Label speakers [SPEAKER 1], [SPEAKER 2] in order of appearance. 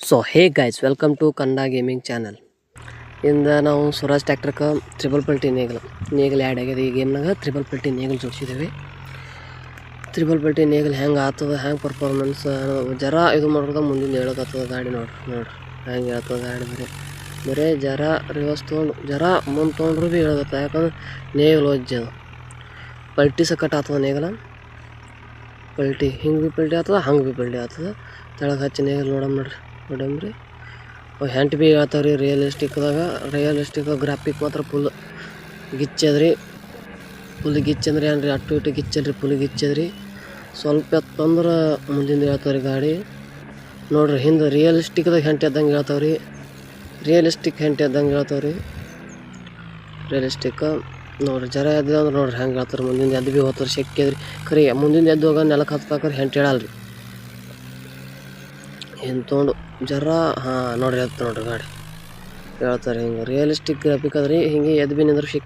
[SPEAKER 1] So hey guys, welcome to Kannada gaming channel. ಇಂದ ನಾವು ಸ್ವರಾಜ್ ಟ್ಯಾಕ್ಟ್ರಕ್ಕೆ ತ್ರಿಬಲ್ ಪಲ್ಟಿ ನೇಗಲ್ ಆ್ಯಡ್ ಆಗಿದೆ. ಈ ಗೇಮ್ನಾಗ ತ್ರಿಬಲ್ ಪಲ್ಟಿ ನೇಗಲ್ ಜೋಡಿಸಿದ್ದೇವೆ. ತ್ರಿಬಲ್ ಪಲ್ಟಿ ನೇಗಲ್ ಹೆಂಗೆ ಆಗ್ತದೆ, ಹೆಂಗೆ ಪರ್ಫಾರ್ಮೆನ್ಸ್ ಜರ ಇದು ಮಾಡೋದ ಮುಂದಿನ ಹೇಳೋದಾಗ್ತದೆ. ಗಾಡಿ ನೋಡ್ರಿ ಹೆಂಗೆ ಹೇಳ್ತದೆ ಗಾಡಿ. ಬರೀ ಜರ ರಿವರ್ಸ್ ತೊಗೊಂಡು ಜರ ಮುಂದೆ ತೊಗೊಂಡ್ರು ಭೀ ಹೇಳೋದತ್ತ. ಯಾಕಂದ್ರೆ ನೇಗಲ್ ಒಜ್ಜದು ಪಲ್ಟಿ ಸಕಟ್ ಆಗ್ತದೆ. ನೇಗಲ ಪಲ್ಟಿ ಹಿಂಗೆ ಭೀ ಪಲ್ಟಿ ಆಗ್ತದೆ, ಹಂಗೆ ಭೀ ಪಲ್ಟಿ ಆಗ್ತದೆ. ತೆಳಗೆ ಹಚ್ಚಿ ನೇಗಲ್ ನೋಡಮ್ರಿ. ಅವು ಹೆಂಟ್ ಭೀ ಹೇಳ್ತಾವೆ ರೀ. ರಿಯಲಿಸ್ಟಿಕ್ದಾಗ ಗ್ರಾಫಿಕ್ ಮಾತ್ರ ಫುಲ್ ಗಿಚ್ಚದ್ರಿ. ಫುಲ್ ಗಿಚ್ಚಂದ್ರೆ ಏನು ರೀ, ಅಟ್ಟು ಇಟ್ಟು ಗಿಚ್ಚಲ್ರಿ, ಫುಲ್ ಗಿಚ್ಚದ್ರಿ. ಸ್ವಲ್ಪ ಎತ್ತಂದ್ರೆ ಮುಂದಿಂದ ಹೇಳ್ತಾವೆ ರೀ ಗಾಡಿ. ನೋಡ್ರಿ ಹಿಂದೆ ರಿಯಲಿಸ್ಟಿಕ್ದಾಗ ಹೆಂಟ್ ಎದ್ದಂಗೆ ಹೇಳ್ತಾವೆ ರೀ. ರಿಯಲಿಸ್ಟಿಕ್ ನೋಡ್ರಿ ಜರ ಎದ್ದ ಅಂದ್ರೆ ನೋಡ್ರಿ ಹೆಂಗೆ ಹೇಳ್ತಾರೆ. ಮುಂದಿಂದ ಎದ್ದು ಭೀ ಹೋಗ್ತಾರೆ ಶೆಕ್ಕಿದ್ರಿ. ಖರೀ ಮುಂದಿಂದ ಎದ್ದು ಹೋಗ ನೆಲಕ್ಕೆ ಹತ್ಬೇಕಾದ್ರೆ ಹೆಂಟ್ ಹೇಳಲ್ರಿ. ಹಿಂಗೆ ತೊಗೊಂಡು ಜರ ನೋಡ್ರಿ ಎತ್ತು ನೋಡ್ರಿ ಗಾಡಿ ಹೇಳ್ತಾರೆ. ಹಿಂಗೆ ರಿಯಲಿಸ್ಟಿಕ್ ಗ್ರಾಫಿಕ್ ಅದ್ರಿ. ಹಿಂಗೆ ಎದ್ದು ಭೀ ನಿಂದ್ರೆ ಶೆಕ್ಕಿ